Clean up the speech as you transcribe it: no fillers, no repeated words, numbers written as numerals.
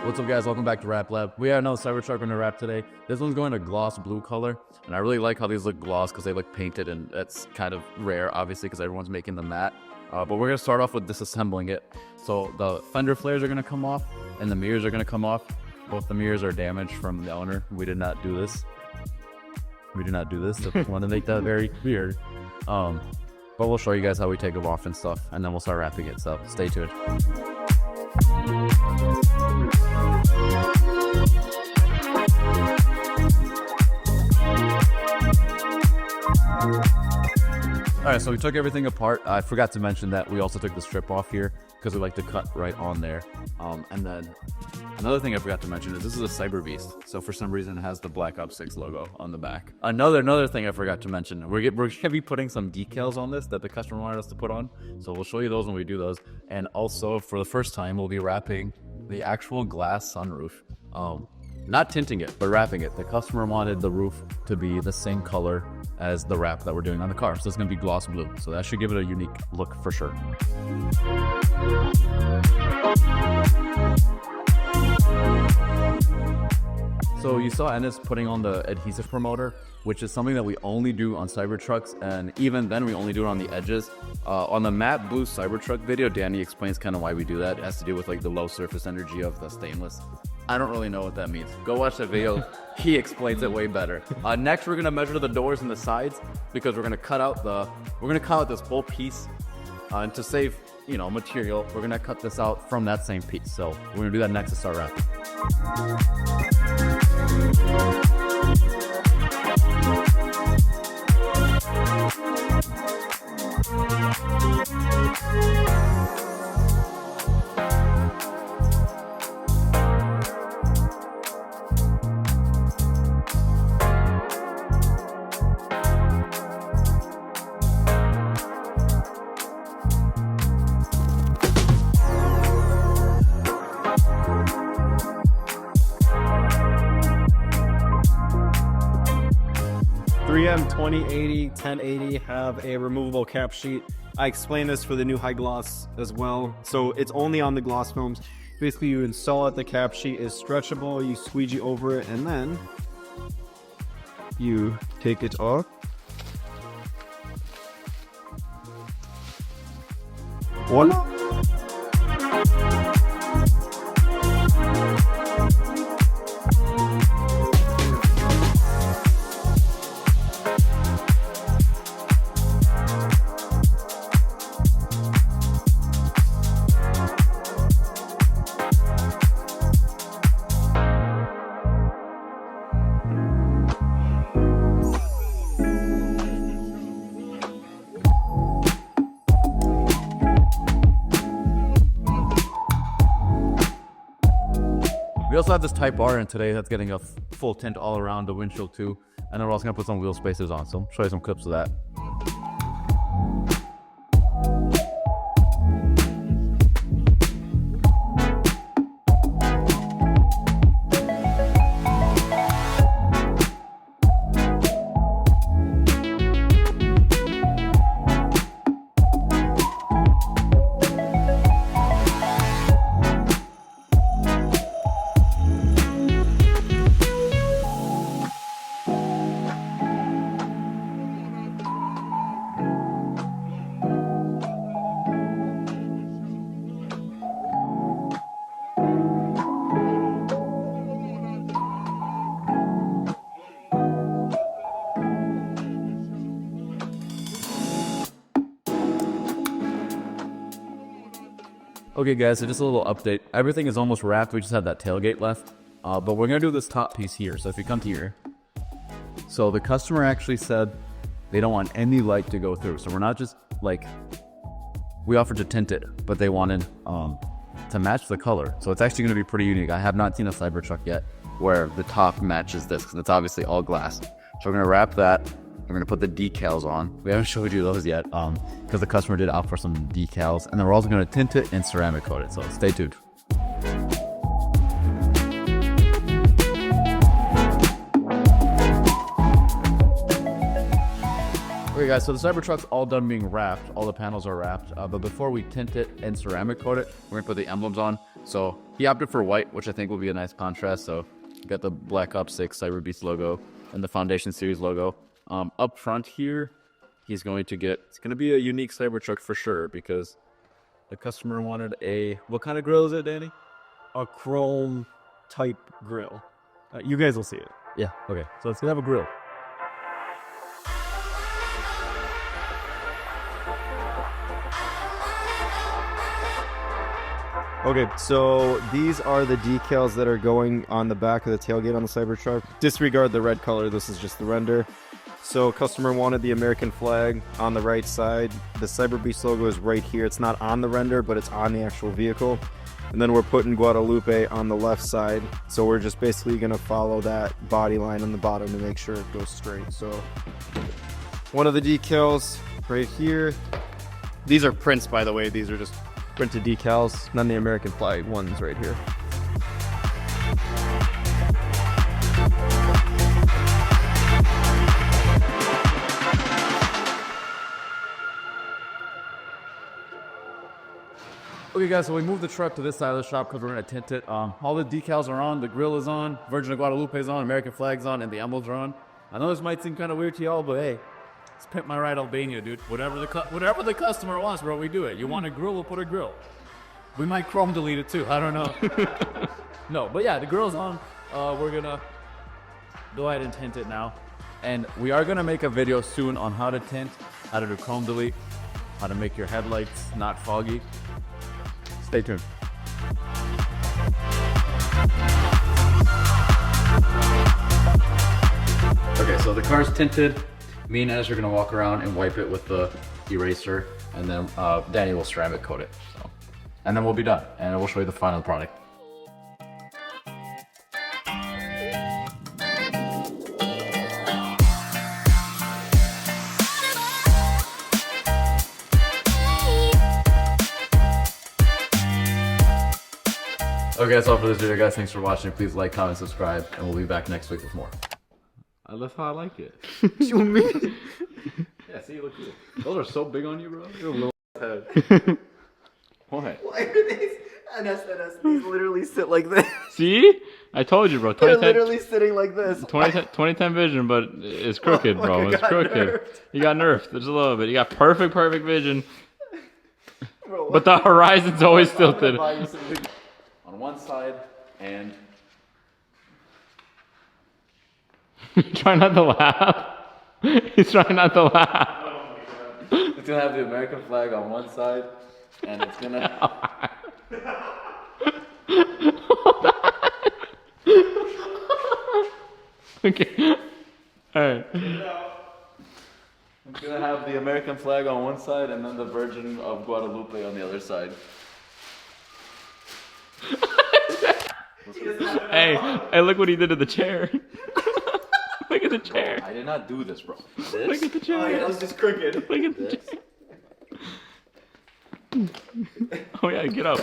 What's up guys, welcome back to Wrap Lab. We have another Cybertruck we're gonna wrap today. This one's going to gloss blue color, and I really like how these look gloss because they look painted, and that's kind of rare obviously because everyone's making them matte. But we're gonna start off with disassembling it. So the fender flares are gonna come off and the mirrors are gonna come off. Both the mirrors are damaged from the owner. We did not do this. I want to make that very clear. But we'll show you guys how we take them off and stuff, and then we'll start wrapping it, so stay tuned. Alright, so we took everything apart. I forgot to mention that we also took the strip off here because we like to cut right on there. And then another thing I forgot to mention is this is a CyberBeast. So for some reason it has the Black Ops 6 logo on the back. Another thing I forgot to mention, we're gonna be putting some decals on this that the customer wanted us to put on. So we'll show you those when we do those. And also for the first time, we'll be wrapping the actual glass sunroof. Not tinting it, but wrapping it. The customer wanted the roof to be the same color as the wrap that we're doing on the car. So it's gonna be gloss blue. So that should give it a unique look for sure. So you saw Ennis putting on the adhesive promoter, which is something that we only do on Cybertrucks, and even then we only do it on the edges. On the matte blue Cybertruck video, Danny explains kind of why we do that. It has to do with like the low surface energy of the stainless. I don't really know what that means. Go watch the video. He explains it way better. Next, we're gonna measure the doors and the sides because we're gonna cut out this whole piece, and to save material, we're gonna cut this out from that same piece. So we're gonna do that next to start wrapping. M 2080, 1080 have a removable cap sheet. I explained this for the new high gloss as well. So it's only on the gloss films. Basically, you install it, the cap sheet is stretchable, you squeegee over it, and then you take it off. Voila! We also have this Type R in today that's getting a full tint all around the windshield too. And then we're also gonna put some wheel spacers on. So I'll show you some clips of that. Okay guys, so just a little update. Everything is almost wrapped, we just have that tailgate left. But we're gonna do this top piece here. So if you come to here, so the customer actually said they don't want any light to go through. So we're not just like, we offered to tint it, but they wanted to match the color. So it's actually gonna be pretty unique. I have not seen a Cybertruck yet where the top matches this, because it's obviously all glass. So we're gonna wrap that. We're gonna put the decals on. We haven't showed you those yet because the customer did opt for some decals, and then we're also gonna tint it and ceramic coat it, so stay tuned. Okay guys, so the Cybertruck's all done being wrapped. All the panels are wrapped, but before we tint it and ceramic coat it, we're gonna put the emblems on. So he opted for white, which I think will be a nice contrast. So we got the Black Ops 6 CyberBeast logo and the Foundation Series logo. Up front here, he's going to get, it's going to be a unique Cybertruck for sure, because the customer wanted a, what kind of grill is it, Danny? A chrome type grill. You guys will see it. Yeah, okay. So it's going to have a grill. Okay, so these are the decals that are going on the back of the tailgate on the Cybertruck. Disregard the red color, this is just the render. So customer wanted the American flag on the right side. The CyberBeast logo is right here. It's not on the render, but it's on the actual vehicle. And then we're putting Guadalupe on the left side. So we're just basically gonna follow that body line on the bottom to make sure it goes straight. So one of the decals right here. These are prints, by the way. These are just printed decals, none of the American flag ones right here. Okay guys, so we moved the truck to this side of the shop because we're gonna tint it. All the decals are on, the grill is on, Virgin of Guadalupe is on, American flag's on, and the emblems are on. I know this might seem kind of weird to y'all, but hey, it's Pimp My Ride Albania, dude. Whatever the customer wants, bro, we do it. You want a grill, we'll put a grill. We might chrome delete it too, I don't know. No, but yeah, the grill's on. We're gonna go ahead and tint it now. And we are gonna make a video soon on how to tint, how to do chrome delete, how to make your headlights not foggy. Stay tuned. Okay, so the car's tinted. Me and Ez are gonna walk around and wipe it with the eraser, and then Danny will ceramic coat it. So, and then we'll be done, and we'll show you the final product. Okay, that's all for this video, guys. Thanks for watching. Please like, comment, subscribe, and we'll be back next week with more. That's how I like it. You mean? Yeah, see, look good. Those are so big on you, bro. You're a little head. What? Why are these? These literally sit like this. See? I told you, bro. They're literally sitting like this. 2010 vision, but it's crooked, bro. It's crooked. Nerfed. You got nerfed. There's a little bit. You got perfect vision. Bro, But the horizon's always tilted. On one side, and... Try not to laugh. He's trying not to laugh. It's gonna have the American flag on one side, and it's gonna... Okay. Alright. It's gonna have the American flag on one side, and then the Virgin of Guadalupe on the other side. Hey, look what he did to the chair. Look at the chair. I did not do this, bro. Look at the chair. Oh, yeah, that was just crooked. Look at the chair. Oh yeah, get up.